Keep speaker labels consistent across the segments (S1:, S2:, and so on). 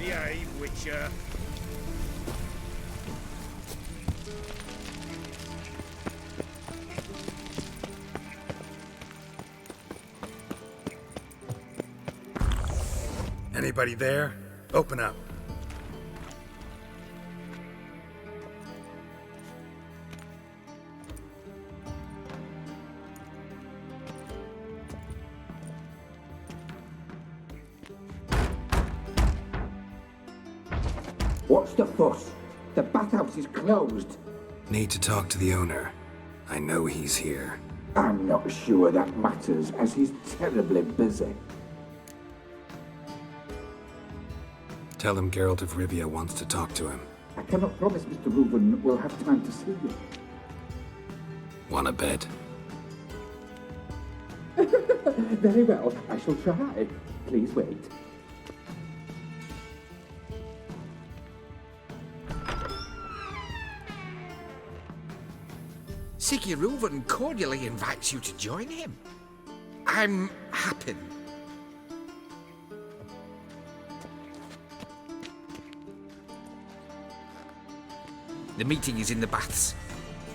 S1: Behave, Witcher.
S2: Anybody there? Open up.
S3: What's the fuss? The bathhouse is closed.
S2: Need to talk to the owner. I know he's here.
S3: I'm not sure that matters, as he's terribly busy.
S2: Tell him Geralt of Rivia wants to talk to him.
S3: I cannot promise Mr. Reuben will have time to see you.
S2: Want a bed?
S3: Very well, I shall try. Please wait.
S4: Reuben cordially invites you to join him. I'm happy. The meeting is in the baths.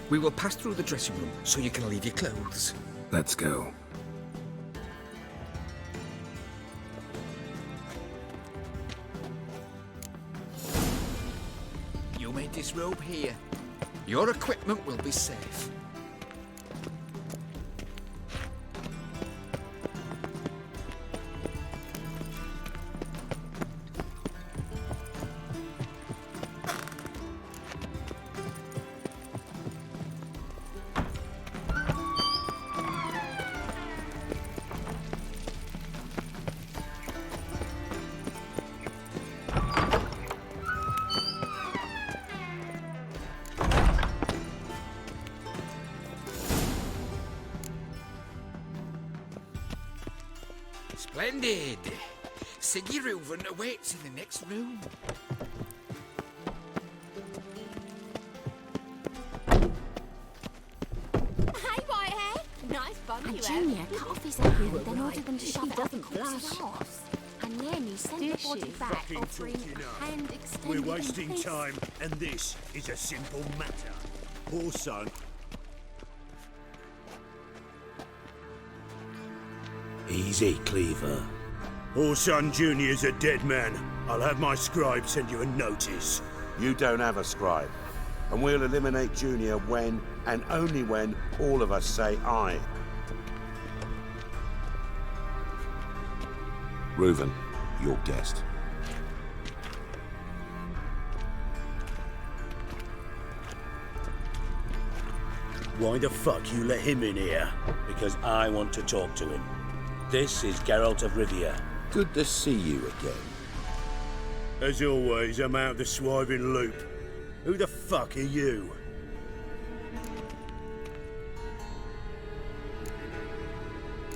S4: We will pass through the dressing room so you can leave your clothes.
S2: Let's go.
S4: You may disrobe here. Your equipment will be safe. Splendid! Reuben awaits in the next room.
S5: Hey, Whitehead! Nice bum you have.
S6: Junior, cut off his head and then order them to shove it up the corpse's arse. And then he sent the body back offering hand extended.
S1: We're wasting time, and this is a simple matter. Poor son.
S7: Easy, Cleaver.
S1: Orson Jr.'s a dead man. I'll have my scribe send you a notice.
S7: You don't have a scribe. And we'll eliminate Junior when, and only when, all of us say aye. Reuven, your guest.
S1: Why the fuck you let him in here?
S8: Because I want to talk to him. This is Geralt of Rivia.
S7: Good to see you again.
S1: As always, I'm out the swiving loop. Who the fuck are you?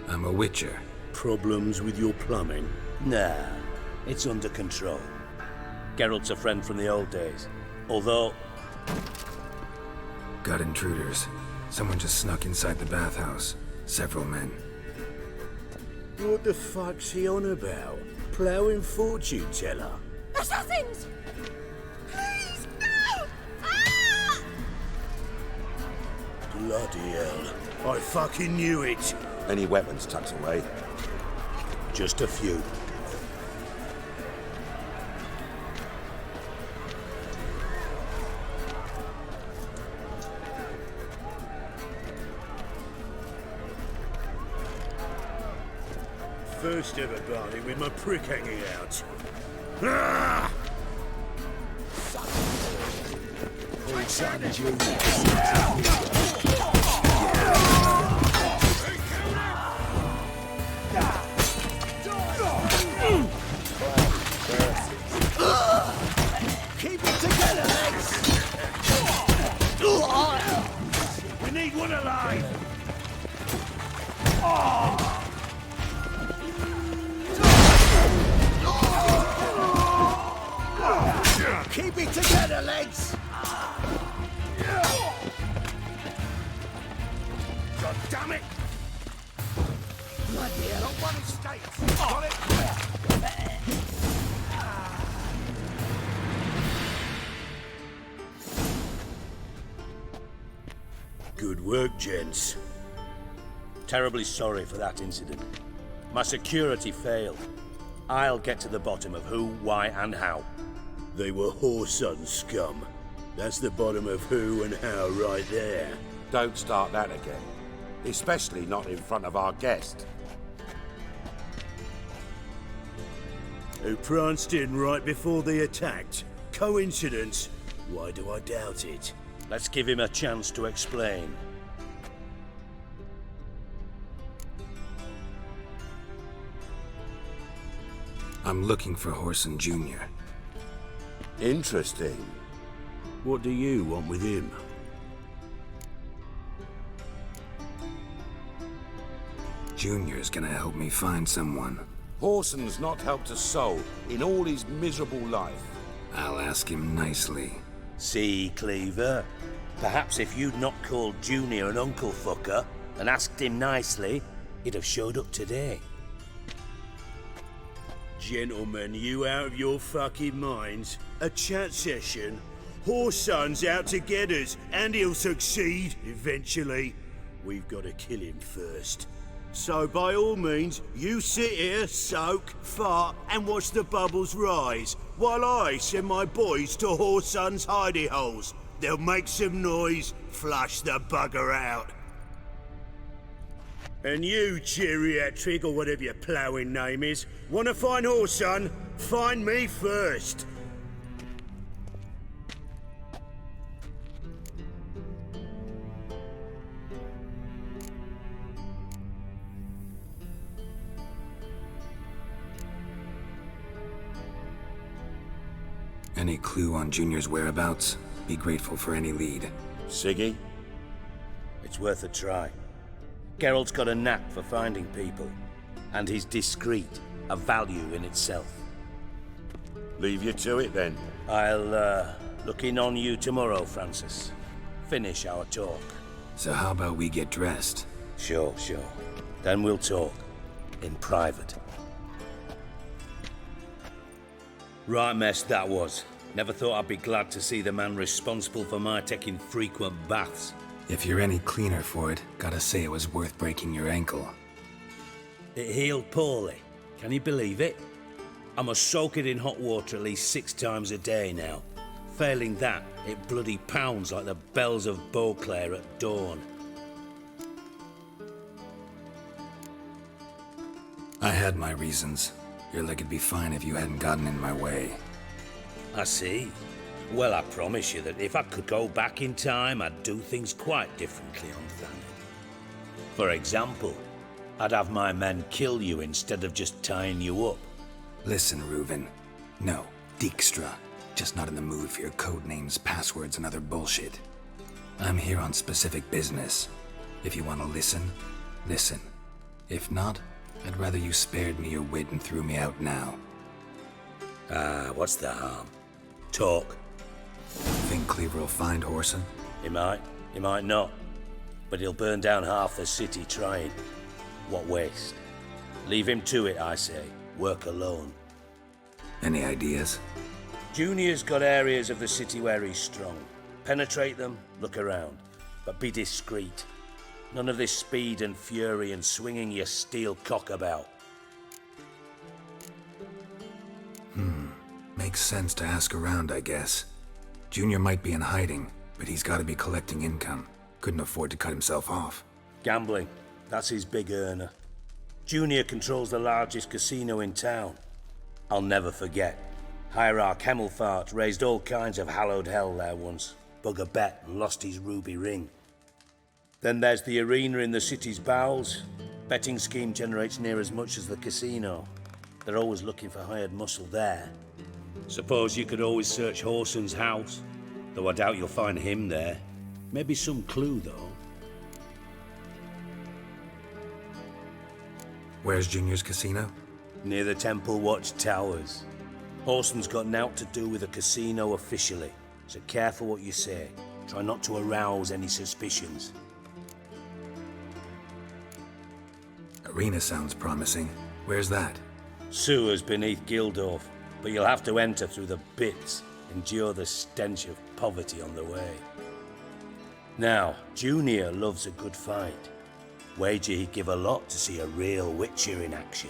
S2: I'm a witcher.
S1: Problems with your plumbing?
S8: Nah, it's under control. Geralt's a friend from the old days. Although...
S2: Got intruders. Someone just snuck inside the bathhouse. Several men.
S1: What the fuck's he on about? Ploughing fortune teller?
S5: Assassins! Please, no! Ah!
S1: Bloody hell. I fucking knew it.
S7: Any weapons tucked away?
S1: Just a few. First ever party with my prick hanging out. Ah! Keep it together, lads! We need one alive! Keep it together, lads! God damn it! Bloody hell, on one estate! Got it? work, gents.
S8: Terribly sorry for that incident. My security failed. I'll get to the bottom of who, why, and how.
S1: They were whoreson scum. That's the bottom of who and how right there.
S7: Don't start that again. Especially not in front of our guest.
S1: Who pranced in right before they attacked. Coincidence? Why do I doubt it?
S8: Let's give him a chance to explain.
S2: I'm looking for Whoreson Jr.
S7: Interesting.
S1: What do you want with him?
S2: Junior's gonna help me find someone.
S7: Whoreson's not helped a soul in all his miserable life.
S2: I'll ask him nicely.
S8: See, Cleaver? Perhaps if you'd not called Junior an uncle fucker and asked him nicely, he'd have showed up today.
S1: Gentlemen, you out of your fucking minds? A chat session? Whoreson's out to get us, and he'll succeed, eventually. We've got to kill him first. So by all means, you sit here, soak, fart, and watch the bubbles rise, while I send my boys to Whoreson's hidey holes. They'll make some noise, flush the bugger out. And you, geriatric, or whatever your ploughing name is, wanna find Whoreson? Find me first.
S2: Any clue on Junior's whereabouts? Be grateful for any lead.
S7: Siggy?
S8: It's worth a try. Geralt's got a knack for finding people, and he's discreet, a value in itself.
S7: Leave you to it then.
S8: I'll, look in on you tomorrow, Francis. Finish our talk.
S2: So how about we get dressed?
S8: Sure. Then we'll talk. In private. Right mess that was. Never thought I'd be glad to see the man responsible for my taking frequent baths.
S2: If you're any cleaner for it, gotta say it was worth breaking your ankle.
S8: It healed poorly. Can you believe it? I must soak it in hot water at least 6 times a day now. Failing that, it bloody pounds like the bells of Beauclair at dawn.
S2: I had my reasons. Your leg would be fine if you hadn't gotten in my way.
S8: I see. Well, I promise you that if I could go back in time, I'd do things quite differently on Thanet. For example, I'd have my men kill you instead of just tying you up.
S2: Listen, Reuven. No, Dijkstra. Just not in the mood for your code names, passwords, and other bullshit. I'm here on specific business. If you want to listen, listen. If not, I'd rather you spared me your wit and threw me out now.
S8: What's the harm? Talk.
S2: Think Cleaver will find Whoreson?
S8: He might not. But he'll burn down half the city trying. What waste? Leave him to it, I say. Work alone.
S2: Any ideas?
S8: Junior's got areas of the city where he's strong. Penetrate them, look around. But be discreet. None of this speed and fury and swinging your steel cock about.
S2: Makes sense to ask around, I guess. Junior might be in hiding, but he's gotta be collecting income. Couldn't afford to cut himself off.
S8: Gambling. That's his big earner. Junior controls the largest casino in town. I'll never forget. Hierarch Hemmelfart raised all kinds of hallowed hell there once. Bug a bet and lost his ruby ring. Then there's the arena in the city's bowels. Betting scheme generates near as much as the casino. They're always looking for hired muscle there. Suppose you could always search Whoreson's house, though I doubt you'll find him there. Maybe some clue, though.
S2: Where's Junior's casino?
S8: Near the Temple Watch Towers. Whoreson's got naught to do with the casino officially, so careful what you say. Try not to arouse any suspicions.
S2: Arena sounds promising. Where's that?
S8: Sewers beneath Gildorf, but you'll have to enter through the bits, endure the stench of poverty on the way. Now, Junior loves a good fight. Wager he'd give a lot to see a real Witcher in action.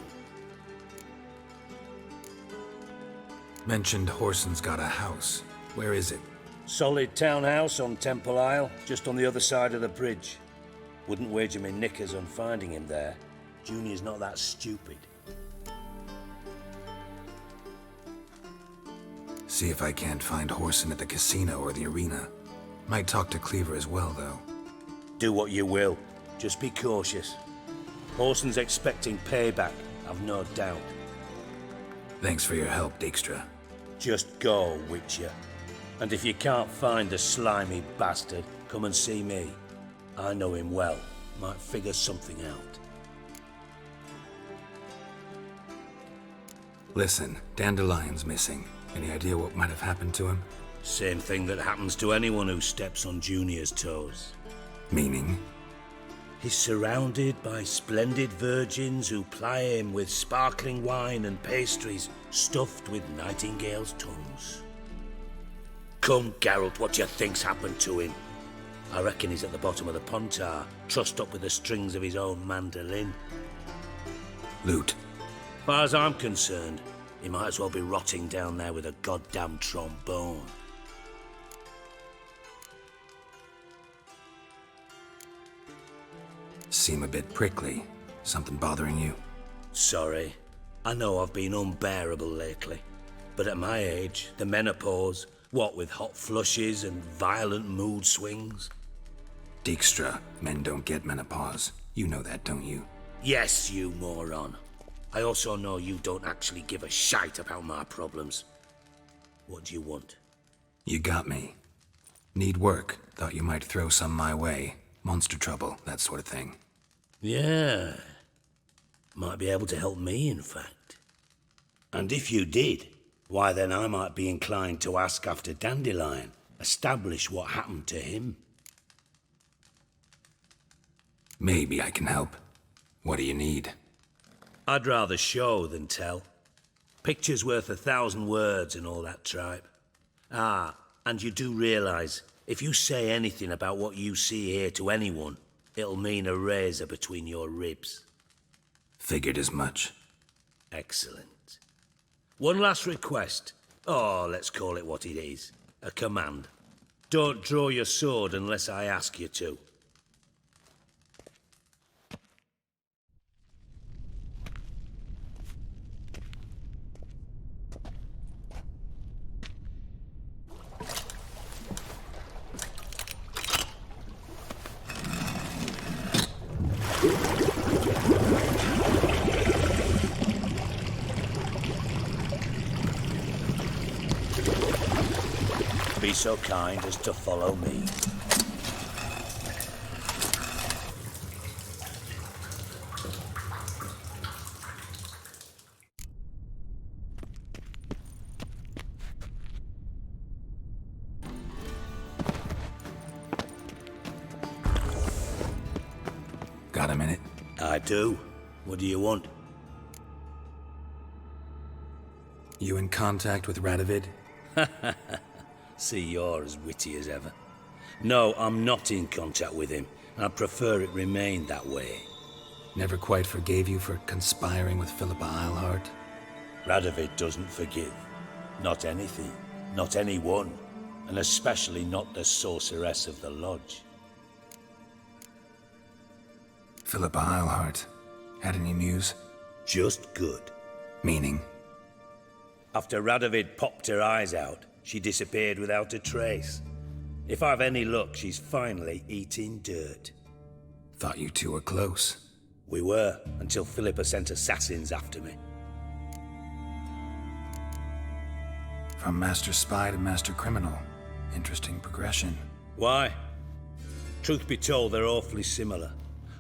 S2: Mentioned Whoreson's got a house. Where is it?
S8: Solid townhouse on Temple Isle, just on the other side of the bridge. Wouldn't wager me knickers on finding him there. Junior's not that stupid.
S2: See if I can't find Whoreson at the casino or the arena. Might talk to Cleaver as well, though.
S8: Do what you will. Just be cautious. Whoreson's expecting payback, I've no doubt.
S2: Thanks for your help, Dijkstra.
S8: Just go, Witcher. And if you can't find the slimy bastard, come and see me. I know him well. Might figure something out.
S2: Listen, Dandelion's missing. Any idea what might have happened to him?
S8: Same thing that happens to anyone who steps on Junior's toes.
S2: Meaning?
S8: He's surrounded by splendid virgins who ply him with sparkling wine and pastries stuffed with nightingales' tongues. Come, Geralt, what do you think's happened to him? I reckon he's at the bottom of the Pontar, trussed up with the strings of his own mandolin.
S2: Loot.
S8: As far as I'm concerned, he might as well be rotting down there with a goddamn trombone.
S2: Seem a bit prickly. Something bothering you?
S8: Sorry. I know I've been unbearable lately. But at my age, the menopause, what with hot flushes and violent mood swings?
S2: Dijkstra, men don't get menopause. You know that, don't you?
S8: Yes, you moron. I also know you don't actually give a shite about my problems. What do you want?
S2: You got me. Need work. Thought you might throw some my way. Monster trouble, that sort of thing.
S8: Yeah. Might be able to help me, in fact. And if you did, why then I might be inclined to ask after Dandelion, establish what happened to him.
S2: Maybe I can help. What do you need?
S8: I'd rather show than tell. Picture's worth 1,000 words and all that tripe. Ah, and you do realize, if you say anything about what you see here to anyone, it'll mean a razor between your ribs.
S2: Figured as much.
S8: Excellent. One last request. Oh, let's call it what it is. A command. Don't draw your sword unless I ask you to. Be so kind as to follow me.
S2: Got a minute?
S8: I do. What do you want?
S2: You in contact with Radovid?
S8: See, you're as witty as ever. No, I'm not in contact with him. I'd prefer it remained that way.
S2: Never quite forgave you for conspiring with Philippa Eilhart?
S8: Radovid doesn't forgive. Not anything. Not anyone. And especially not the sorceress of the lodge.
S2: Philippa Eilhart. Had any news?
S8: Just good.
S2: Meaning?
S8: After Radovid popped her eyes out, she disappeared without a trace. If I've any luck, she's finally eating dirt.
S2: Thought you two were close.
S8: We were, until Philippa sent assassins after me.
S2: From Master Spy to Master Criminal. Interesting progression.
S8: Why? Truth be told, they're awfully similar.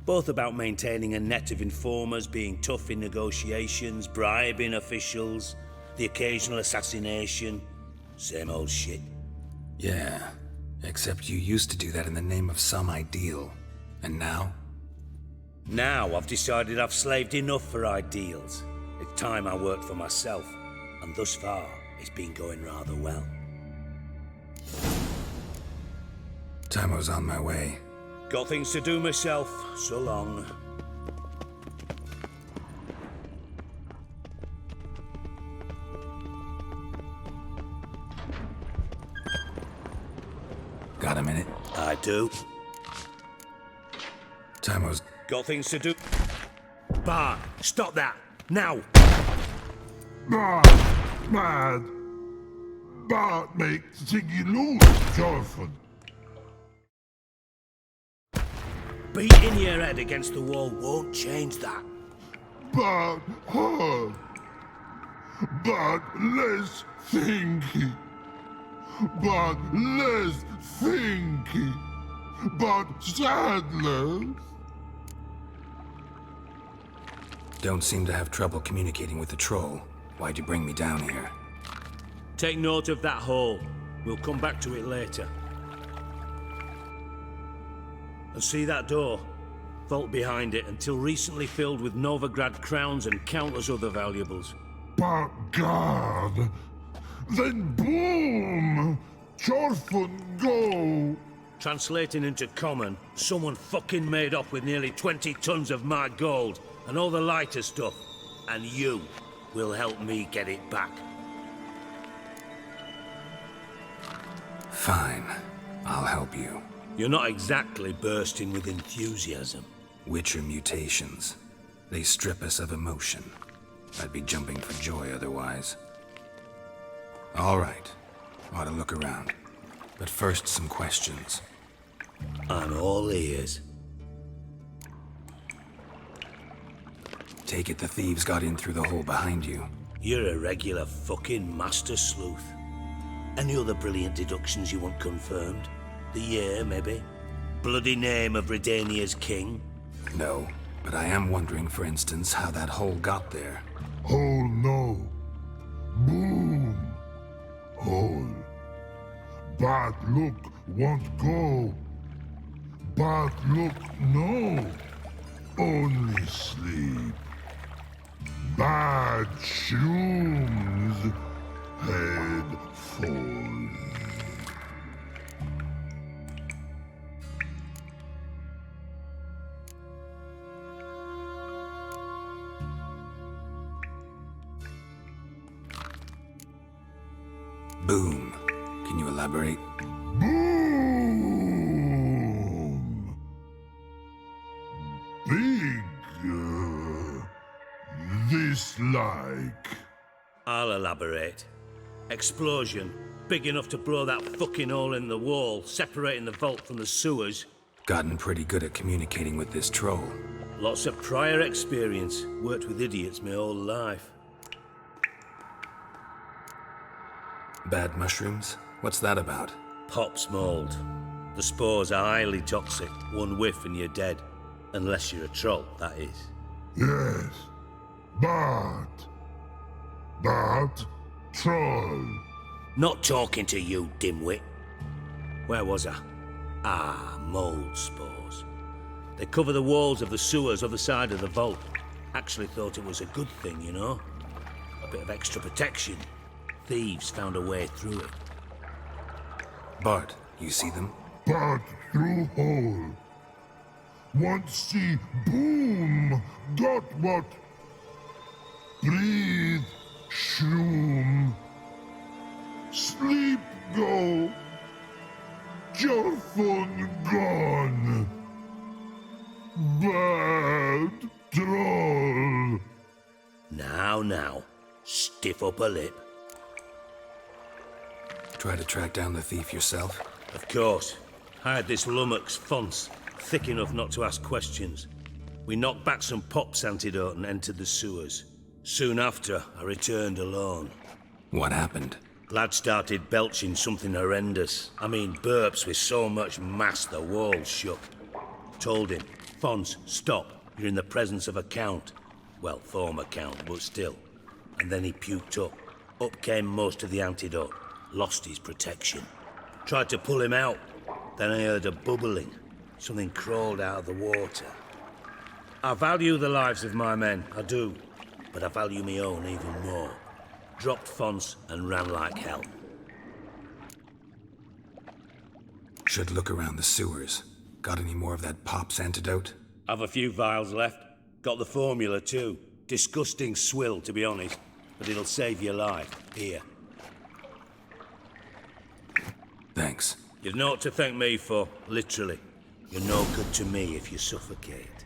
S8: Both about maintaining a net of informers, being tough in negotiations, bribing officials, the occasional assassination. Same old shit.
S2: Yeah, except you used to do that in the name of some ideal. And now?
S8: Now I've decided I've slaved enough for ideals. It's time I worked for myself, and thus far, it's been going rather well.
S2: Timo's on my way.
S8: Got things to do myself. So long.
S2: Got a minute?
S8: I do.
S2: Timo's...
S8: Got things to do. Bart, stop that! Now!
S9: Mad! Bart makes Ziggy lose, Jorfin.
S8: Beating your head against the wall won't change that.
S9: But hard. But less thinky. But less thinky. But sadness.
S2: Don't seem to have trouble communicating with the troll. Why'd you bring me down here?
S8: Take note of that hole. We'll come back to it later. And see that door? Vault behind it, until recently filled with Novigrad crowns and countless other valuables.
S9: But God. Then boom! Jorfin go!
S8: Translating into common, someone fucking made off with nearly 20 tons of my gold and all the lighter stuff. And you will help me get it back.
S2: Fine. I'll help you.
S8: You're not exactly bursting with enthusiasm.
S2: Witcher mutations. They strip us of emotion. I'd be jumping for joy otherwise. All right. Ought to look around. But first, some questions.
S8: I'm all ears.
S2: Take it the thieves got in through the hole behind you.
S8: You're a regular fucking master sleuth. Any other brilliant deductions you want confirmed? The year, maybe? Bloody name of Redania's king?
S2: No, but I am wondering, for instance, how that hole got there.
S9: Hole no. Boom. Hole. But look won't go. But look no. Only sleep. Bad shoes. Head full.
S2: Boom. Can you elaborate?
S9: Boom! Big. This like.
S8: I'll elaborate. Explosion. Big enough to blow that fucking hole in the wall, separating the vault from the sewers.
S2: Gotten pretty good at communicating with this troll.
S8: Lots of prior experience. Worked with idiots my whole life.
S2: Bad mushrooms? What's that about?
S8: Pops mold. The spores are highly toxic. One whiff and you're dead. Unless you're a troll, that is.
S9: Yes. But. Troll.
S8: Not talking to you, dimwit. Where was I? Ah, mold spores. They cover the walls of the sewers other side of the vault. Actually thought it was a good thing, you know? A bit of extra protection. Thieves found a way through it.
S2: Bart, you see them?
S9: But through hole. Want see boom. Got what? Breathe. Shroom. Sleep go. Jorfin gone. Bad troll.
S8: Now. Stiff upper lip.
S2: Try to track down the thief yourself?
S8: Of course. Hired this lummox, Fons, thick enough not to ask questions. We knocked back some pops antidote and entered the sewers. Soon after, I returned alone.
S2: What happened?
S8: Lad started belching something horrendous. I mean, burps with so much mass the walls shook. Told him, Fons, stop. You're in the presence of a count. Well, former count, but still. And then he puked up. Up came most of the antidote. Lost his protection. Tried to pull him out. Then I heard a bubbling. Something crawled out of the water. I value the lives of my men, I do. But I value my own even more. Dropped Fons and ran like hell.
S2: Should look around the sewers. Got any more of that Pop's antidote?
S8: Have a few vials left. Got the formula too. Disgusting swill, to be honest. But it'll save your life. Here.
S2: Thanks.
S8: You've naught to thank me for, literally. You're no good to me if you suffocate.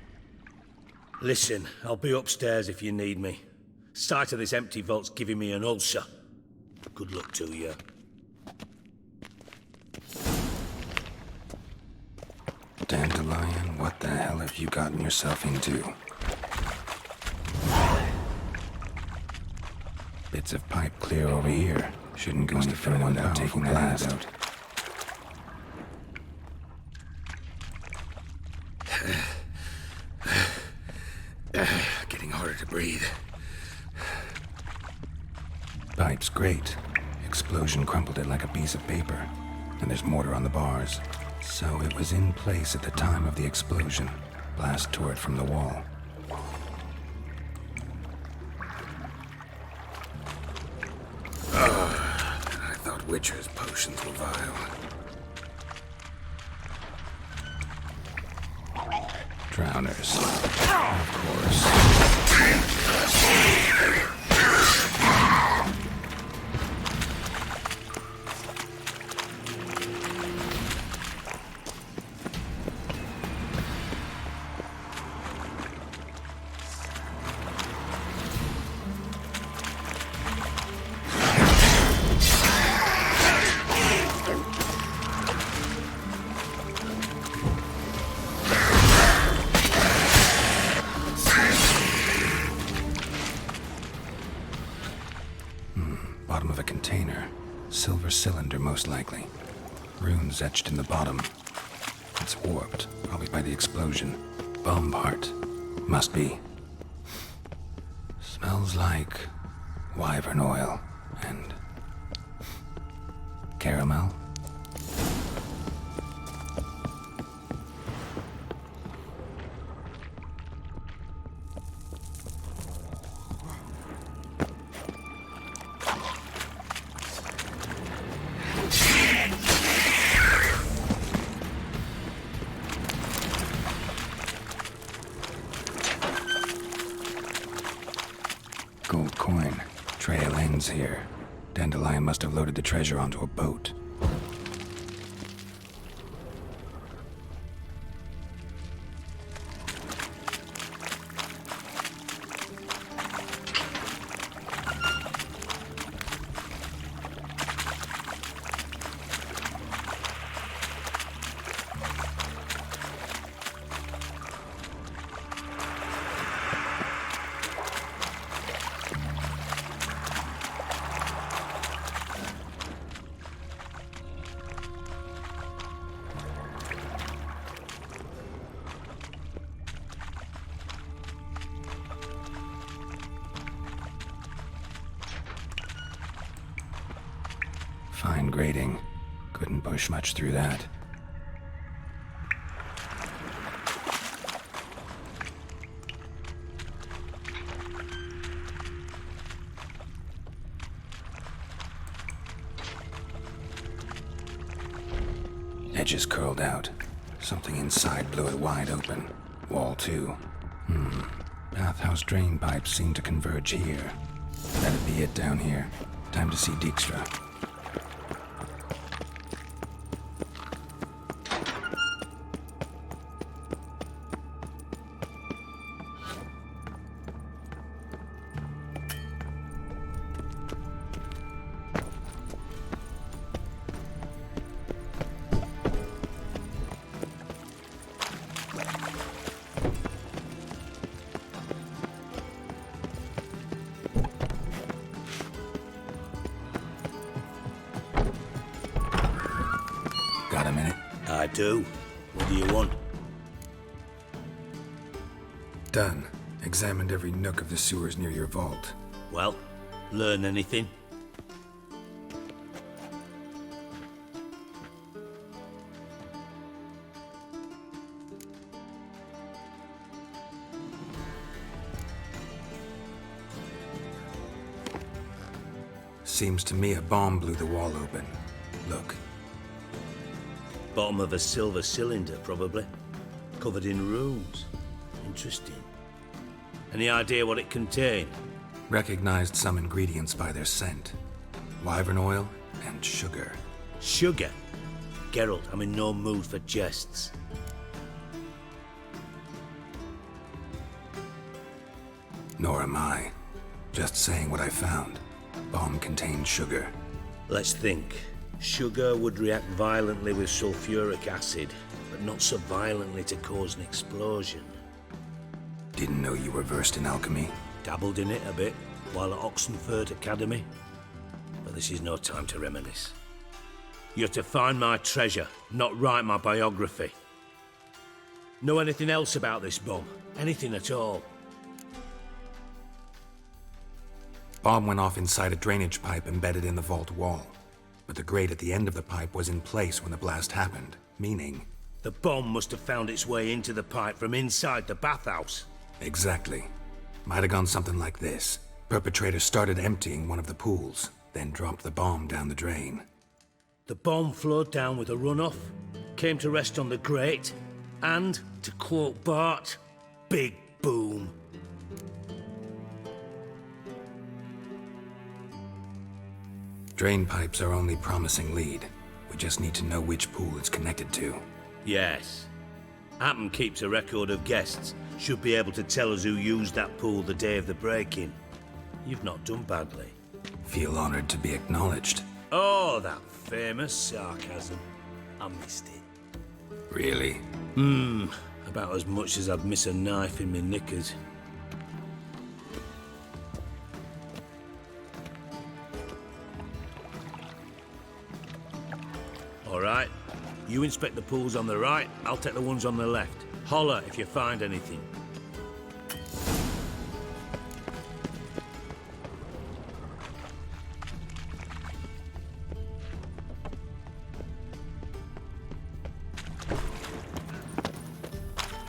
S8: Listen, I'll be upstairs if you need me. Sight of this empty vault's giving me an ulcer. Good luck to you.
S2: Dandelion, what the hell have you gotten yourself into? Bits of pipe clear over here. Shouldn't go any further without taking that out.
S4: Getting harder to breathe.
S2: Pipe's great. Explosion crumpled it like a piece of paper. And there's mortar on the bars. So it was in place at the time of the explosion. Blast tore it from the wall.
S4: I thought Witcher's potions were vile.
S2: Drowners. Of course. Bottom of a container. Silver cylinder, most likely. Runes etched in the bottom. It's warped, probably by the explosion. Bomb part. Must be. Smells like wyvern oil and caramel. Gold coin. Trail ends here. Dandelion must have loaded the treasure onto a boat. Fine grading. Couldn't push much through that. Edges curled out. Something inside blew it wide open. Wall too. Bathhouse drain pipes seem to converge here. That'd be it down here. Time to see Dijkstra. Got a minute?
S8: I do. What do you want?
S2: Done. Examined every nook of the sewers near your vault.
S8: Well, learn anything?
S2: Seems to me a bomb blew the wall open. Look.
S8: Bottom of a silver cylinder, probably. Covered in runes. Interesting. Any idea what it contained?
S2: Recognized some ingredients by their scent. Wyvern oil and sugar.
S8: Sugar? Geralt, I'm in no mood for jests.
S2: Nor am I. Just saying what I found. Bomb contained sugar.
S8: Let's think. Sugar would react violently with sulfuric acid, but not so violently to cause an explosion.
S2: Didn't know you were versed in alchemy.
S8: Dabbled in it a bit while at Oxenford Academy. But this is no time to reminisce. You're to find my treasure, not write my biography. Know anything else about this bomb? Anything at all?
S2: Bomb went off inside a drainage pipe embedded in the vault wall. But the grate at the end of the pipe was in place when the blast happened, meaning...
S8: The bomb must have found its way into the pipe from inside the bathhouse.
S2: Exactly. Might have gone something like this. Perpetrator started emptying one of the pools, then dropped the bomb down the drain.
S8: The bomb flowed down with a runoff, came to rest on the grate, and, to quote Bart, big boom.
S2: Drain pipes are only promising lead. We just need to know which pool it's connected to.
S8: Yes. Appen keeps a record of guests. Should be able to tell us who used that pool the day of the break-in. You've not done badly.
S2: Feel honored to be acknowledged.
S8: Oh, that famous sarcasm. I missed it.
S2: Really?
S8: About as much as I'd miss a knife in my knickers. All right. You inspect the pools on the right, I'll take the ones on the left. Holler if you find anything.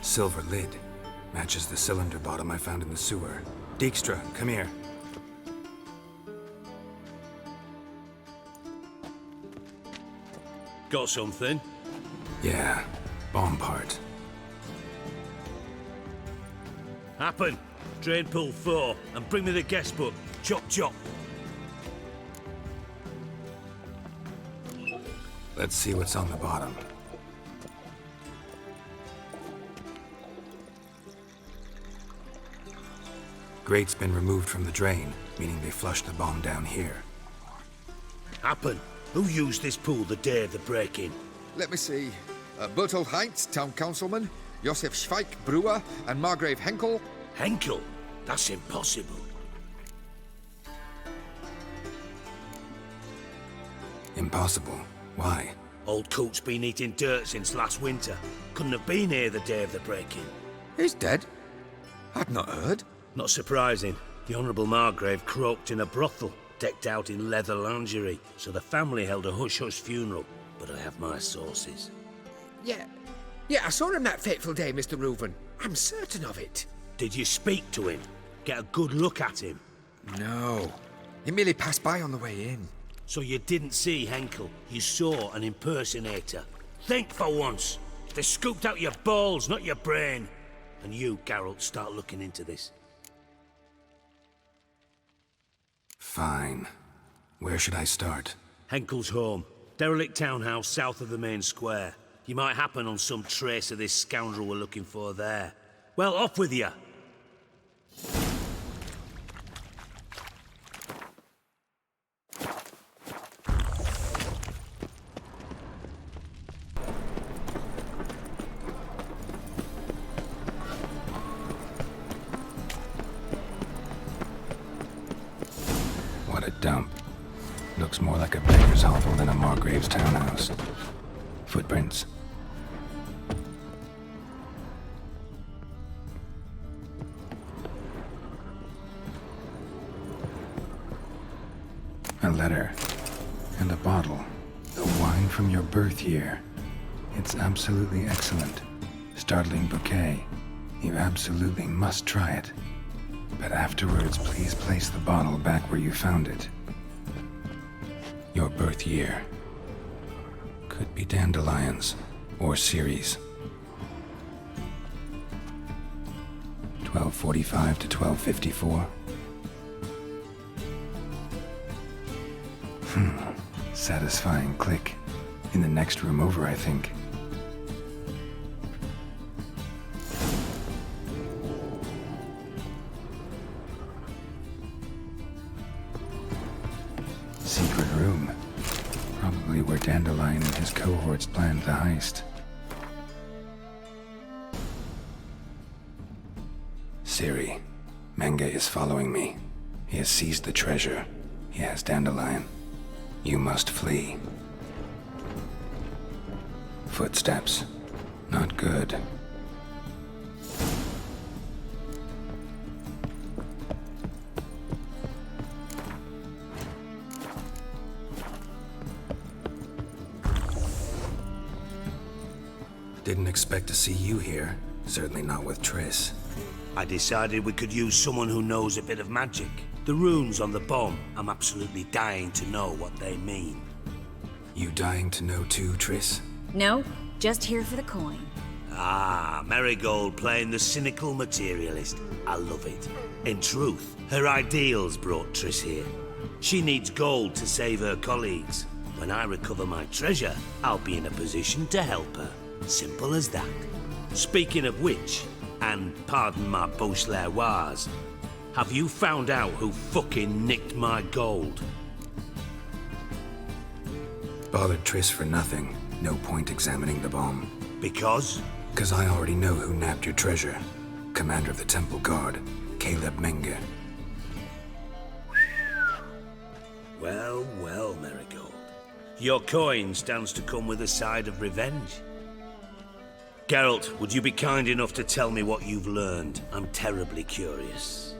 S2: Silver lid. Matches the cylinder bottom I found in the sewer. Dijkstra, come here.
S8: Got something?
S2: Yeah, bomb part.
S8: Happen. Drain pool 4, and bring me the guest book. Chop chop.
S2: Let's see what's on the bottom. Grate's been removed from the drain, meaning they flushed the bomb down here.
S8: Happen. Who used this pool the day of the break-in?
S10: Let me see. Bertold Heinz, town councilman, Josef Schweik, brewer, and Margrave Henkel.
S8: Henkel? That's impossible.
S2: Impossible. Why?
S8: Old Coot's been eating dirt since last winter. Couldn't have been here the day of the break-in.
S10: He's dead? I'd not heard.
S8: Not surprising. The Honourable Margrave croaked in a brothel, decked out in leather lingerie, so the family held a hush-hush funeral. But I have my sources.
S10: Yeah, I saw him that fateful day, Mr. Reuven. I'm certain of it.
S8: Did you speak to him? Get a good look at him?
S10: No. He merely passed by on the way in.
S8: So you didn't see Henkel. You saw an impersonator. Think for once. They scooped out your balls, not your brain. And you, Geralt, start looking into this.
S2: Fine. Where should I start?
S8: Henkel's home. Derelict townhouse south of the main square. You might happen on some trace of this scoundrel we're looking for there. Well, off with you!
S2: What a dump. Looks more like a beggar's hovel than a Margrave's townhouse. Footprints. A letter. And a bottle. The wine from your birth year. It's absolutely excellent. Startling bouquet. You absolutely must try it. But afterwards, please place the bottle back where you found it. Your birth year. Could be dandelions. Or Ceres. 1245 to 1254. Satisfying click. In the next room over, I think. Secret room. Probably where Dandelion and his cohorts planned the heist. Ciri, Menge is following me. He has seized the treasure. He has Dandelion. You must flee. Footsteps. Not good. Didn't expect to see you here. Certainly not with Triss.
S8: I decided we could use someone who knows a bit of magic. The runes on the bomb, I'm absolutely dying to know what they mean.
S2: You dying to know too, Triss?
S6: No, just here for the coin.
S8: Ah, Marigold playing the cynical materialist. I love it. In truth, her ideals brought Triss here. She needs gold to save her colleagues. When I recover my treasure, I'll be in a position to help her. Simple as that. Speaking of which, and pardon my Beauclervois, have you found out who fucking nicked my gold?
S2: Bothered Triss for nothing. No point examining the bomb.
S8: Because?
S2: 'Cause I already know who nabbed your treasure. Commander of the Temple Guard, Caleb Menge.
S8: Well, well, Marigold. Your coin stands to come with a side of revenge. Geralt, would you be kind enough to tell me what you've learned? I'm terribly curious.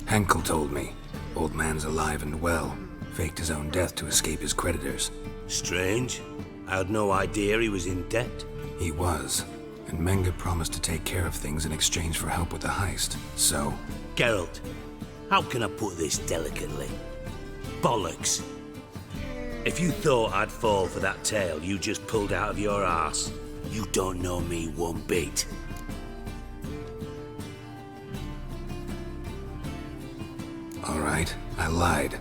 S2: Henkel told me. Old man's alive and well. Faked his own death to escape his creditors.
S8: Strange. I had no idea he was in debt.
S2: He was. And Menge promised to take care of things in exchange for help with the heist. So...
S8: Geralt, how can I put this delicately? Bollocks. If you thought I'd fall for that tale you just pulled out of your arse, you don't know me one bit.
S2: All right, I lied.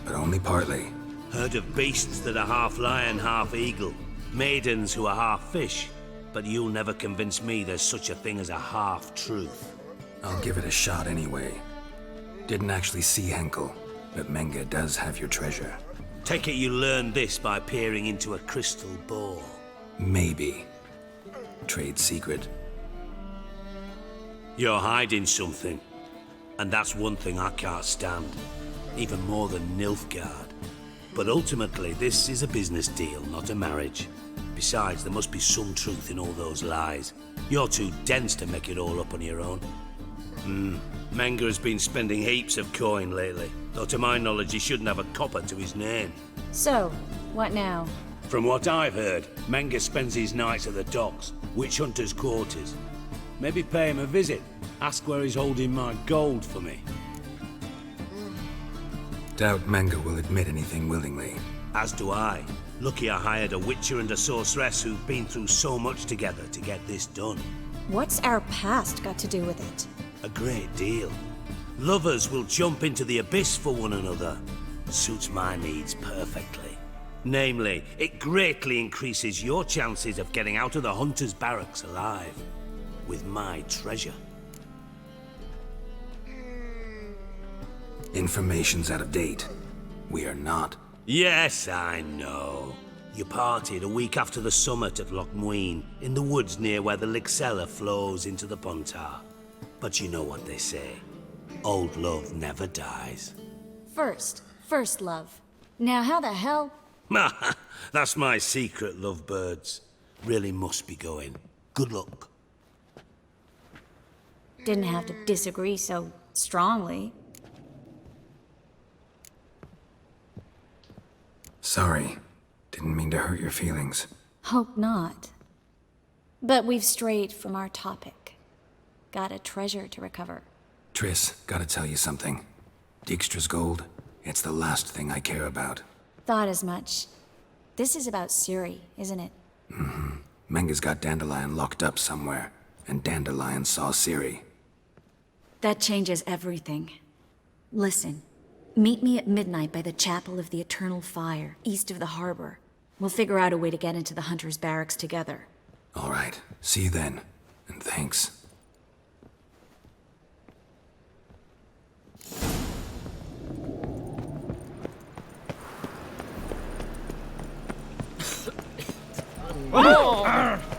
S2: But only partly.
S8: Heard of beasts that are half lion, half eagle. Maidens who are half fish. But you'll never convince me there's such a thing as a half-truth.
S2: I'll give it a shot anyway. Didn't actually see Henkel, but Menge does have your treasure.
S8: Take it you learned this by peering into a crystal ball.
S2: Maybe. Trade secret.
S8: You're hiding something. And that's one thing I can't stand. Even more than Nilfgaard. But ultimately, this is a business deal, not a marriage. Besides, there must be some truth in all those lies. You're too dense to make it all up on your own. Menge has been spending heaps of coin lately. Though to my knowledge, he shouldn't have a copper to his name.
S6: So, what now?
S8: From what I've heard, Menge spends his nights at the docks, witch hunters' quarters. Maybe pay him a visit. Ask where he's holding my gold for me.
S2: Doubt Menge will admit anything willingly.
S8: As do I. Lucky I hired a witcher and a sorceress who've been through so much together to get this done.
S6: What's our past got to do with it?
S8: A great deal. Lovers will jump into the abyss for one another. Suits my needs perfectly. Namely, it greatly increases your chances of getting out of the hunter's barracks alive. With my treasure.
S2: Information's out of date. We are not.
S8: Yes, I know. You parted a week after the summit at Loch Muin, in the woods near where the Lixella flows into the Pontar. But you know what they say. Old love never dies.
S6: First love. Now how the hell?
S8: That's my secret, lovebirds. Really must be going. Good luck.
S6: Didn't have to disagree so strongly.
S2: Sorry. Didn't mean to hurt your feelings.
S6: Hope not. But we've strayed from our topic. Got a treasure to recover.
S2: Triss, gotta tell you something. Dijkstra's gold, It's the last thing I care about.
S6: Thought as much. This is about Ciri, isn't it?
S2: Menga's got Dandelion locked up somewhere, and Dandelion saw Ciri.
S6: That changes everything. Listen, meet me at midnight by the Chapel of the Eternal Fire, east of the harbor. We'll figure out a way to get into the Hunter's barracks together.
S2: All right, see you then, and thanks.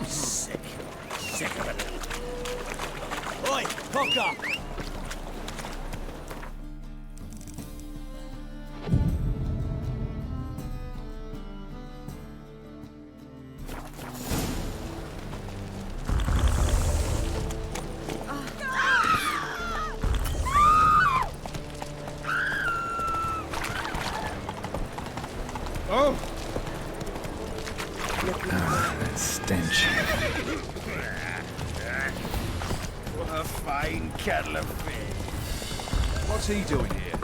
S8: Sick. Sick of it. Oi, Poker!
S10: Oh!
S2: That stench.
S1: What a fine kettle of fish.
S10: What's he doing here?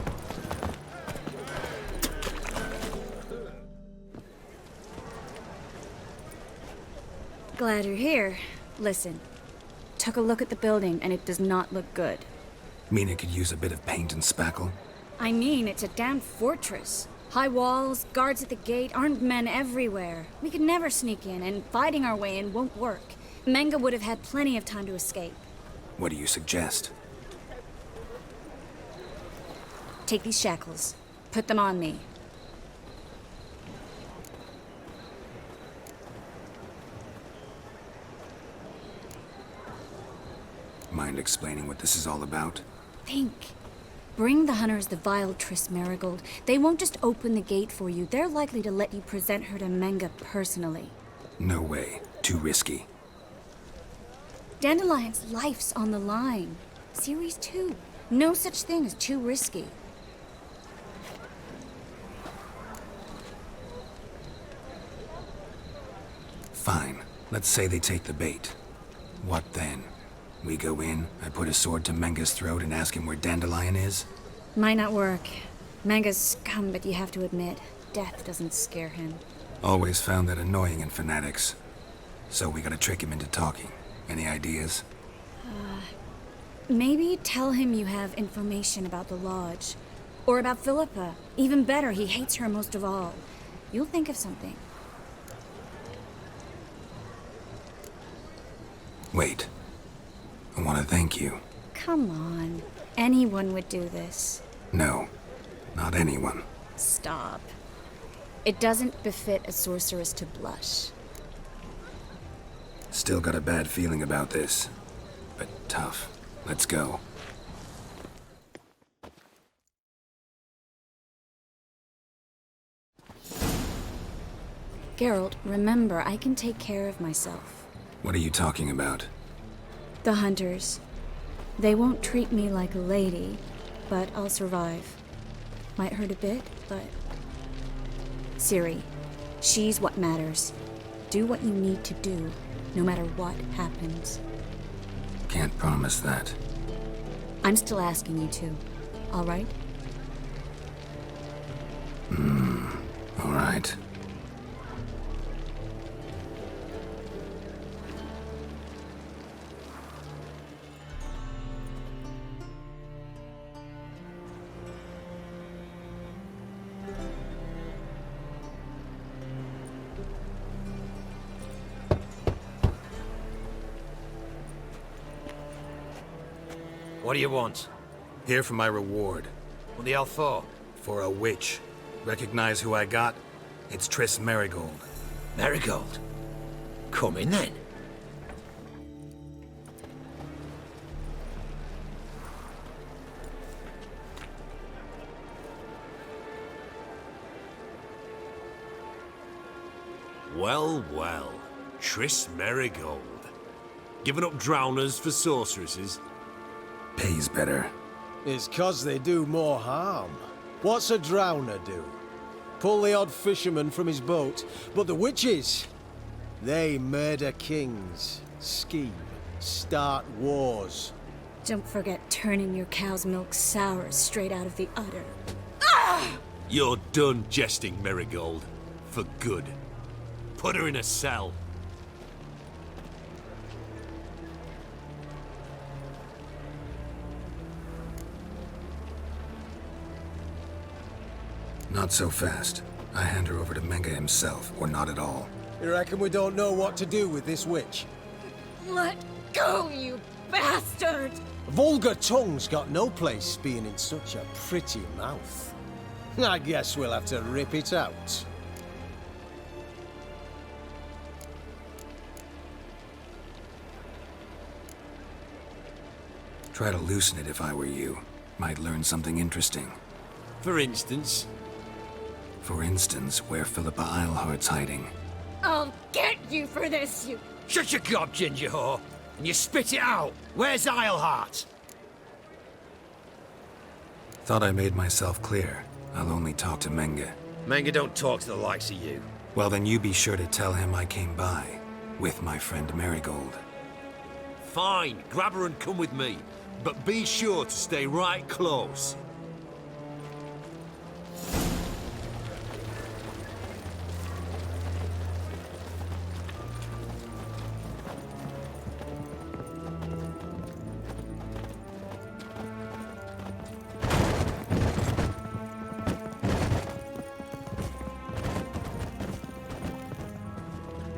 S6: Glad you're here. Listen, took a look at the building and it does not look good.
S2: Mean it could use a bit of paint and spackle?
S6: I mean, it's a damn fortress. High walls, guards at the gate, armed men everywhere. We could never sneak in, and fighting our way in won't work. Menga would have had plenty of time to escape.
S2: What do you suggest?
S6: Take these shackles. Put them on me.
S2: Mind explaining what this is all about?
S6: Think. Bring the hunters the vile Triss Marigold. They won't just open the gate for you. They're likely to let you present her to Menga personally.
S2: No way. Too risky.
S6: Dandelion's life's on the line. Series 2. No such thing as too risky.
S2: Fine. Let's say they take the bait. What then? We go in, I put a sword to Menga's throat and ask him where Dandelion is?
S6: Might not work. Menga's scum, but you have to admit, death doesn't scare him.
S2: Always found that annoying in fanatics. So we gotta trick him into talking. Any ideas?
S6: Maybe tell him you have information about the Lodge. Or about Philippa. Even better, he hates her most of all. You'll think of something.
S2: Wait. I want to thank you.
S6: Come on. Anyone would do this.
S2: No, not anyone.
S6: Stop. It doesn't befit a sorceress to blush.
S2: Still got a bad feeling about this. But tough. Let's go.
S6: Geralt, remember, I can take care of myself.
S2: What are you talking about?
S6: The hunters. They won't treat me like a lady, but I'll survive. Might hurt a bit, but... Ciri, she's what matters. Do what you need to do, no matter what happens.
S2: Can't promise that.
S6: I'm still asking you to, all right?
S2: All right.
S11: What do you want?
S2: Here for my reward.
S11: What the hell for?
S2: For a witch. Recognize who I got? It's Triss Marigold.
S11: Marigold? Come in then.
S12: Well, well. Triss Marigold. Giving up drowners for sorceresses?
S2: Pays better.
S13: It's 'cause they do more harm. What's a drowner do? Pull the odd fisherman from his boat. But the witches, they murder kings, scheme, start wars.
S6: Don't forget turning your cow's milk sour straight out of the udder.
S12: You're done jesting, Marigold. For good. Put her in a cell.
S2: Not so fast. I hand her over to Menge himself, or not at all.
S13: You reckon we don't know what to do with this witch?
S6: Let go, you bastard!
S13: Vulgar tongue's got no place being in such a pretty mouth. I guess we'll have to rip it out.
S2: Try to loosen it if I were you. Might learn something interesting.
S12: For instance?
S2: For instance, where Philippa Eilhart's hiding.
S6: I'll get you for this, you...
S11: Shut your gob, ginger whore, and you spit it out. Where's Eilhart?
S2: Thought I made myself clear. I'll only talk to Menge.
S11: Menge don't talk to the likes of you.
S2: Well, then you be sure to tell him I came by. With my friend Marigold.
S12: Fine, grab her and come with me. But be sure to stay right close.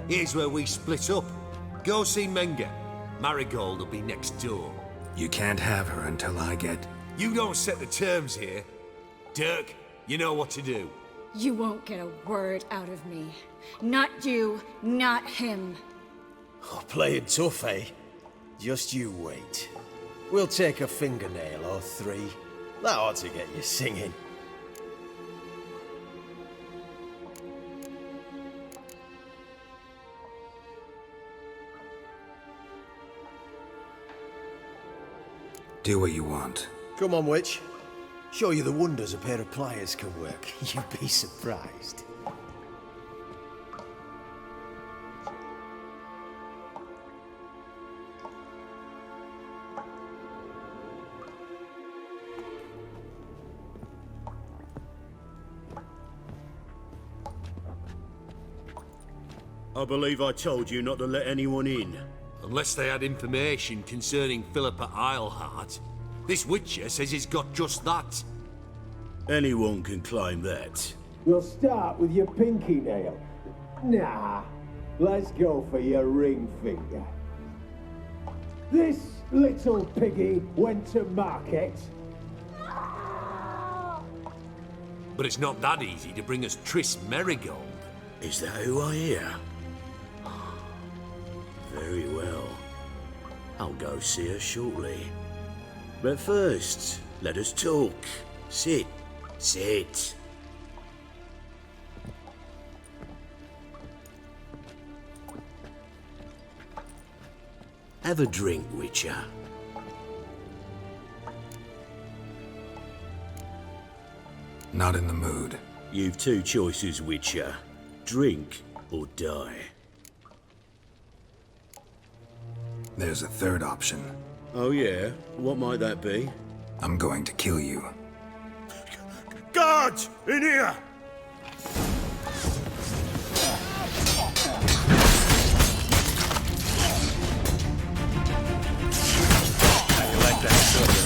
S12: Here's where we split up. Go see Menge. Marigold will be next door.
S2: You can't have her until I get...
S12: You don't set the terms here. Dirk, you know what to do.
S6: You won't get a word out of me. Not you, not him.
S13: Oh, playing tough, eh? Just you wait. We'll take a fingernail or three. That ought to get you singing.
S2: Do what you want.
S13: Come on, witch. Show you the wonders a pair of pliers can work. You'd be surprised.
S1: I believe I told you not to let anyone in.
S12: Unless they had information concerning Philippa Eilhart. This Witcher says he's got just that.
S1: Anyone can claim that.
S3: We'll start with your pinky nail. Nah, let's go for your ring finger. This little piggy went to market.
S12: But it's not that easy to bring us Triss Merigold.
S1: Is that who I hear? Very well. I'll go see her shortly. But first, let us talk. Sit. Sit. Have a drink, Witcher.
S2: Not in the mood.
S1: You've two choices, Witcher. Drink or die.
S2: There's a third option.
S1: Oh yeah? What might that be?
S2: I'm going to kill you.
S1: Guards! In here!
S8: I like that silver.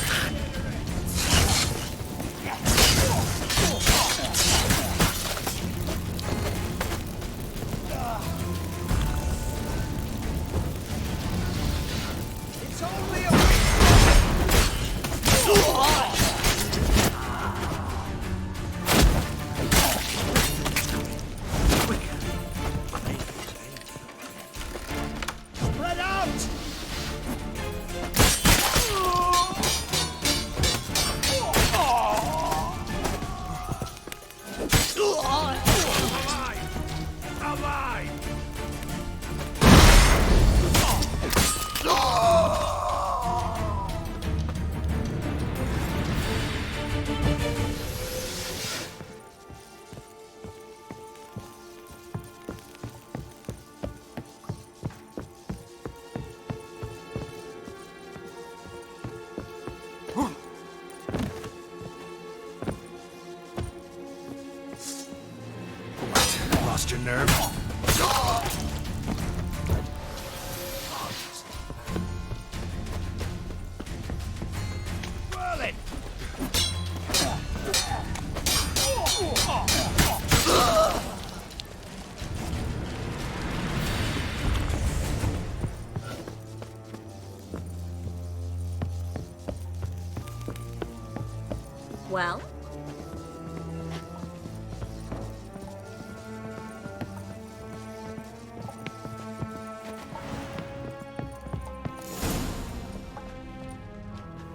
S6: Well?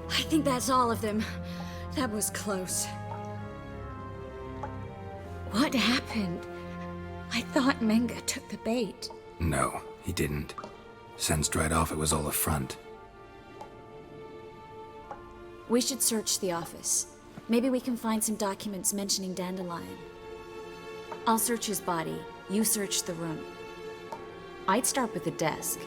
S6: I think that's all of them. That was close. What happened? I thought Menga took the bait.
S2: No, he didn't. Sensed right off it was all a front.
S6: We should search the office. Maybe we can find some documents mentioning Dandelion. I'll search his body. You search the room. I'd start with the desk.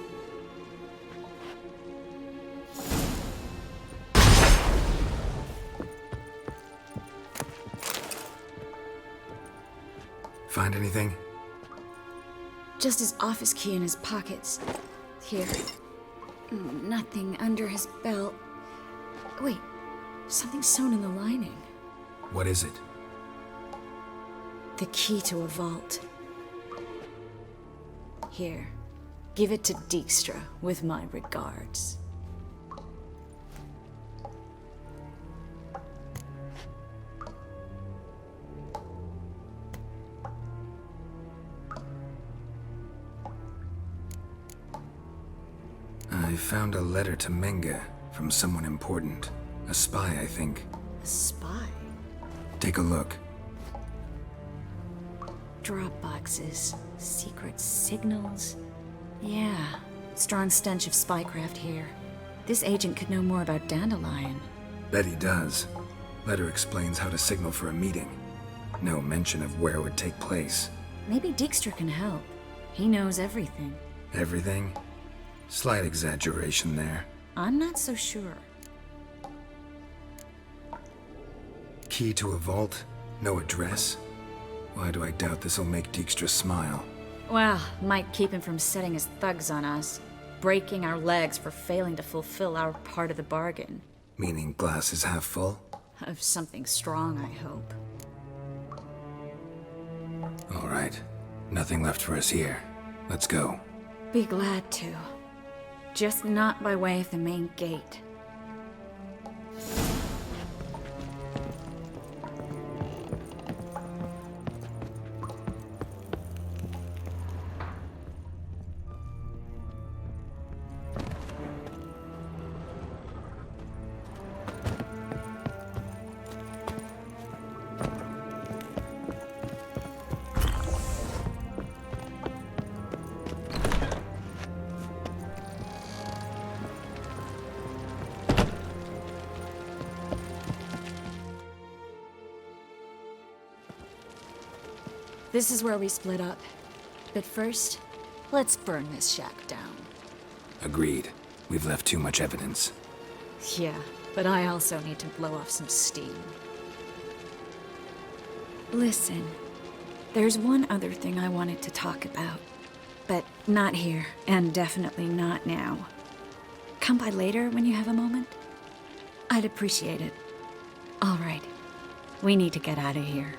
S2: Find anything?
S6: Just his office key in his pockets. Here. Nothing under his belt. Wait, something sewn in the lining.
S2: What is it?
S6: The key to a vault. Here. Give it to Dijkstra with my regards.
S2: I found a letter to Menga from someone important. A spy, I think.
S6: A spy?
S2: Take a look.
S6: Drop boxes, secret signals. Yeah, strong stench of spycraft here. This agent could know more about Dandelion.
S2: Bet he does. Letter explains how to signal for a meeting. No mention of where it would take place.
S6: Maybe Dijkstra can help. He knows everything.
S2: Everything? Slight exaggeration there.
S6: I'm not so sure.
S2: Key to a vault? No address? Why do I doubt this'll make Dijkstra smile?
S6: Well, might keep him from setting his thugs on us. Breaking our legs for failing to fulfill our part of the bargain.
S2: Meaning glass is half full?
S6: Of something strong, I hope.
S2: All right. Nothing left for us here. Let's go.
S6: Be glad to. Just not by way of the main gate. This is where we split up. But first, let's burn this shack down.
S2: Agreed. We've left too much evidence.
S6: Yeah, but I also need to blow off some steam. Listen, there's one other thing I wanted to talk about. But not here, and definitely not now. Come by later when you have a moment? I'd appreciate it. All right. We need to get out of here.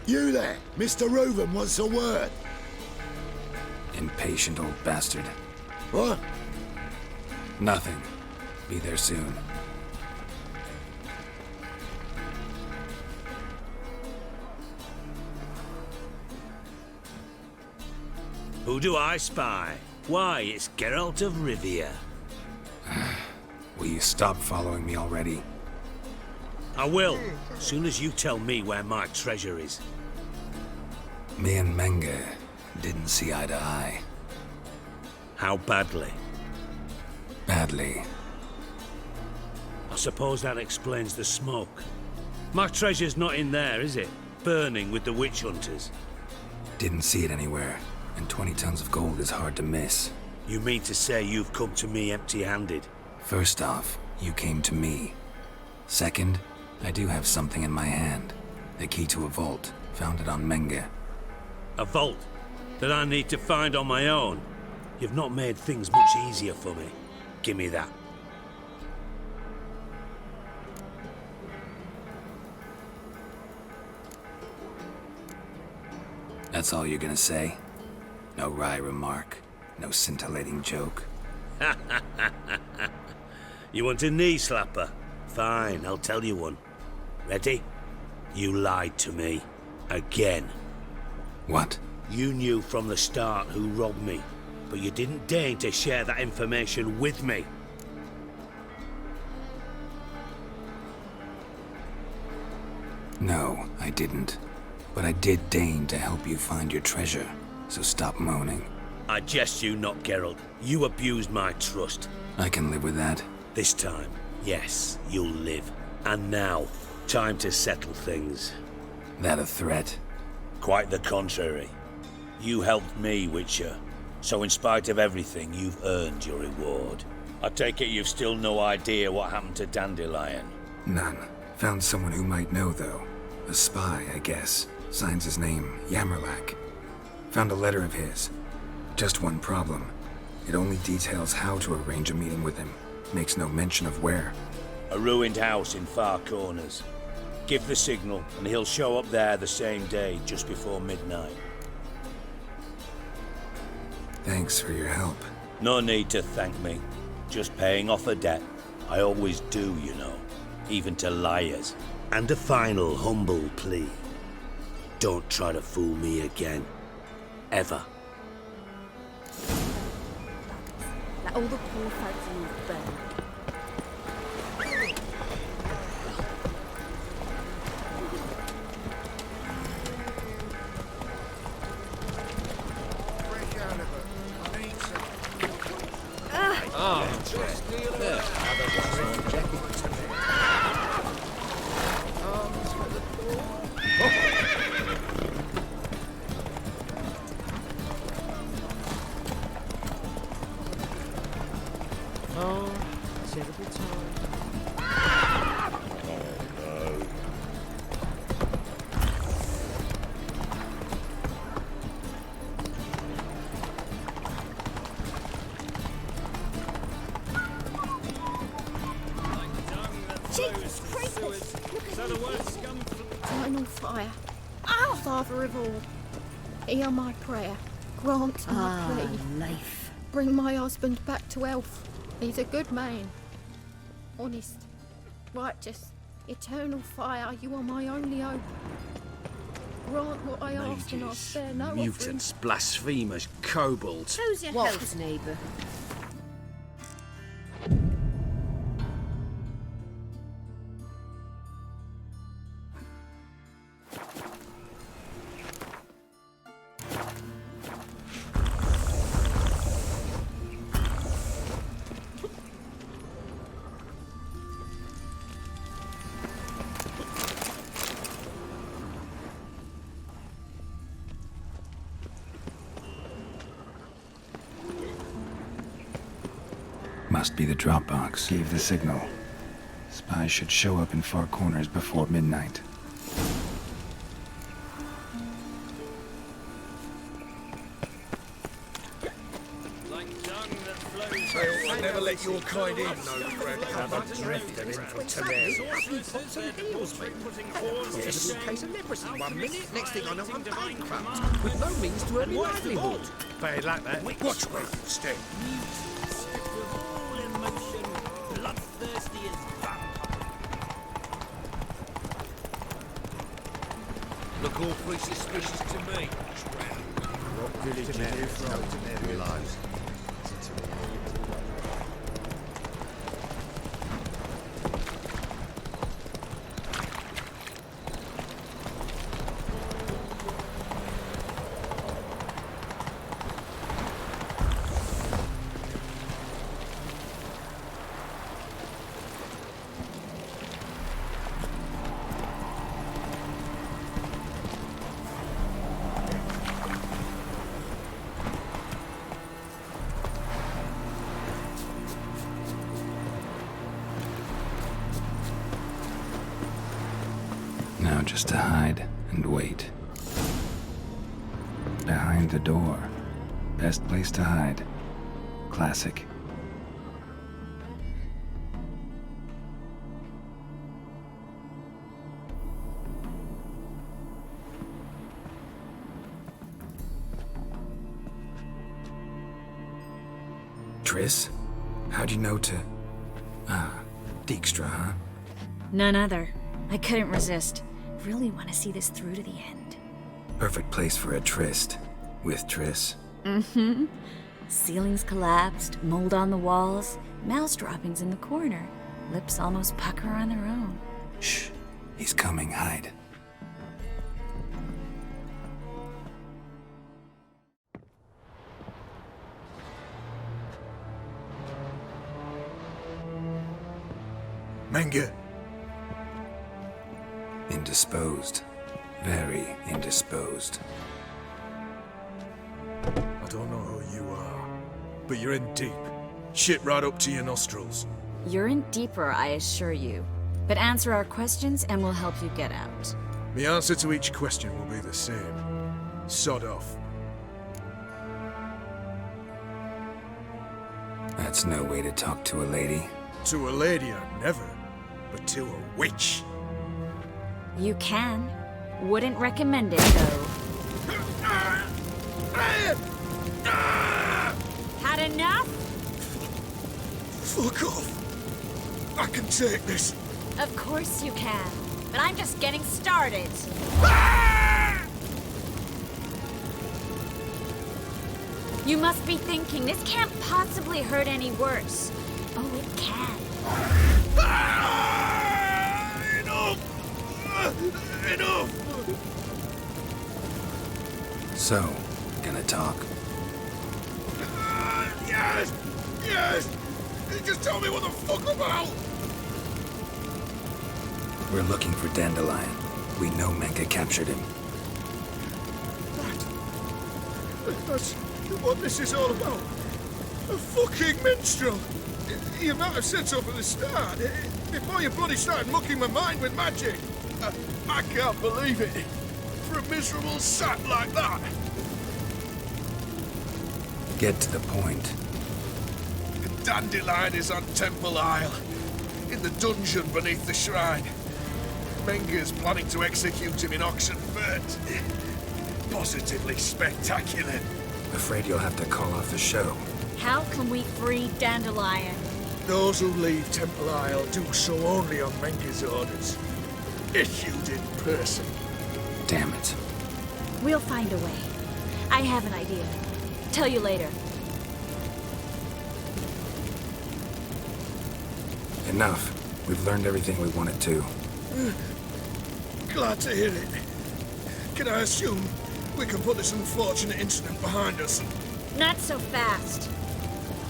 S1: You there? Mr. Reuven wants a word.
S2: Impatient old bastard.
S1: What?
S2: Nothing. Be there soon.
S8: Who do I spy? Why, it's Geralt of Rivia.
S2: Will you stop following me already?
S8: I will, as soon as you tell me where my treasure is.
S2: Me and Menga didn't see eye to eye.
S8: How badly?
S2: Badly.
S8: I suppose that explains the smoke. My treasure's not in there, is it? Burning with the witch hunters.
S2: Didn't see it anywhere, and 20 tons of gold is hard to miss.
S8: You mean to say you've come to me empty-handed?
S2: First off, you came to me. Second, I do have something in my hand. The key to a vault, Found it on Menge.
S8: A vault that I need to find on my own. You've not made things much easier for me. Give me that.
S2: That's all you're gonna say? No wry remark, no scintillating joke.
S8: You want a knee slapper? Fine, I'll tell you one. Ready? You lied to me. Again.
S2: What?
S8: You knew from the start who robbed me, but you didn't deign to share that information with me.
S2: No, I didn't. But I did deign to help you find your treasure, so stop moaning.
S8: I jest you not, Geralt. You abused my trust.
S2: I can live with that.
S8: This time, yes, you'll live. And now, time to settle things.
S2: That a threat?
S8: Quite the contrary. You helped me, Witcher. So in spite of everything, you've earned your reward. I take it you've still no idea what happened to Dandelion?
S2: None. Found someone who might know, though. A spy, I guess. Signs his name, Yammerlack. Found a letter of his. Just one problem. It only details how to arrange a meeting with him. Makes no mention of where.
S8: A ruined house in Far Corners. Give the signal, and he'll show up there the same day, just before midnight.
S2: Thanks for your help.
S8: No need to thank me. Just paying off a debt. I always do, you know. Even to liars. And a final humble plea. Don't try to fool me again. Ever.
S5: Let all the poor folks in this burn. Jesus Christ! Final fire. Oh! Father of all, hear my prayer. Grant my plea.
S14: Life.
S5: Bring my husband back to health. He's a good man. Honest. Righteous. Eternal fire. You are my only hope. Grant what I ask and I'll spare no offering.
S11: Mutants, blasphemers, kobolds.
S14: Who's your host, neighbour?
S2: Must be the drop box. Gave the signal. Spies should show up in Far Corners before midnight.
S11: I never let your kind in, Novigrad. Just in case of leprosy 1 minute, next thing I know I'm bankrupt, with no means to earn a livelihood. Bad like that. Watch where you stay.
S15: Bloodthirsty as vampire.
S11: Look awfully suspicious to me.
S10: What village did you from? Realise.
S2: Now just to hide and wait. Behind the door. Best place to hide. Classic. Triss? How'd you know to... Dijkstra, huh?
S6: None other. I couldn't resist. Really want to see this through to the end.
S2: Perfect place for a tryst. With Triss.
S6: Mm-hmm. Ceilings collapsed, mold on the walls, mouse droppings in the corner. Lips almost pucker on their own.
S2: Shh. He's coming. Hide.
S14: Menge.
S2: Indisposed. Very indisposed.
S14: I don't know who you are, but you're in deep. Shit right up to your nostrils.
S6: You're in deeper, I assure you. But answer our questions and we'll help you get out.
S14: The answer to each question will be the same. Sod off.
S2: That's no way to talk to a lady.
S14: To a lady, I never. But to a witch.
S6: You can. Wouldn't recommend it, though. Had enough?
S14: Fuck off. I can take this.
S6: Of course you can. But I'm just getting started. You must be thinking, this can't possibly hurt any worse. Oh, it can.
S14: Enough!
S2: So, gonna talk?
S14: Yes! Yes! Just tell me what the fuck about!
S2: We're looking for Dandelion. We know Menge captured him.
S14: That's what this is all about. A fucking minstrel! You might have said so from the start, before you bloody started mucking my mind with magic. I can't believe it. For a miserable sap like that.
S2: Get to the point.
S14: Dandelion is on Temple Isle, in the dungeon beneath the shrine. Menge's planning to execute him in Oxenfurt. Positively spectacular.
S2: Afraid you'll have to call off the show.
S6: How can we free Dandelion?
S14: Those who leave Temple Isle do so only on Menge's orders. Issued in person.
S2: Damn it.
S6: We'll find a way. I have an idea. Tell you later.
S2: Enough. We've learned everything we wanted to.
S14: Glad to hear it. Can I assume we can put this unfortunate incident behind us?
S6: Not so fast.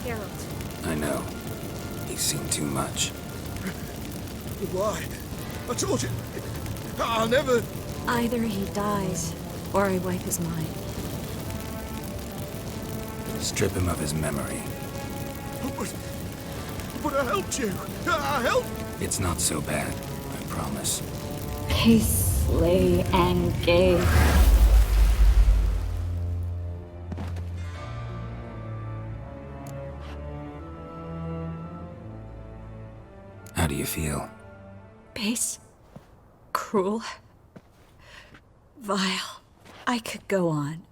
S6: Geralt.
S2: I know. He's seen too much.
S14: Why? I told you. I'll never...
S6: Either he dies, or I wipe his mind.
S2: Strip him of his memory.
S14: But I helped you. I helped...
S2: It's not so bad, I promise.
S6: Peacefully and gay.
S2: How do you feel?
S6: Base. Cruel. Vile. I could go on.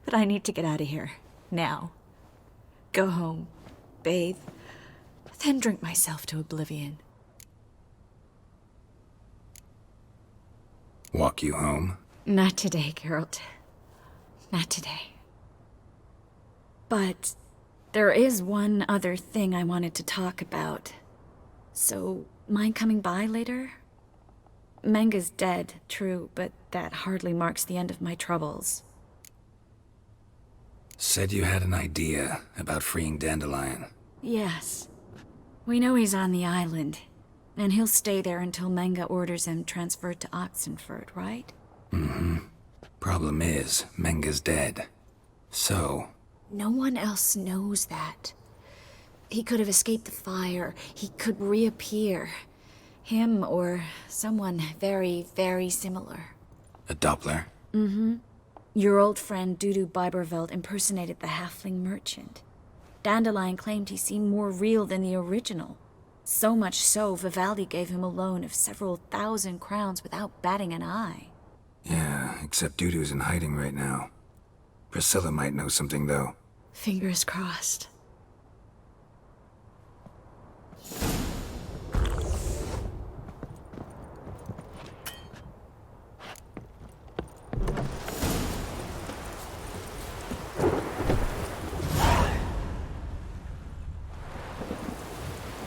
S6: But I need to get out of here. Now. Go home. Bathe. Then drink myself to oblivion.
S2: Walk you home?
S6: Not today, Geralt. Not today. But there is one other thing I wanted to talk about. So, mind coming by later? Menge's dead, true, but that hardly marks the end of my troubles.
S2: Said you had an idea about freeing Dandelion.
S6: Yes. We know he's on the island, and he'll stay there until Menge orders him transferred to Oxenfurt, right?
S2: Mm-hmm. Problem is, Menge's dead. So...
S6: No one else knows that. He could have escaped the fire. He could reappear. Him or someone very, very similar.
S2: A Doppler?
S6: Mm-hmm. Your old friend Dudu Biberveld impersonated the halfling merchant. Dandelion claimed he seemed more real than the original. So much so, Vivaldi gave him a loan of several thousand crowns without batting an eye.
S2: Yeah, except Dudu's in hiding right now. Priscilla might know something, though.
S6: Fingers crossed.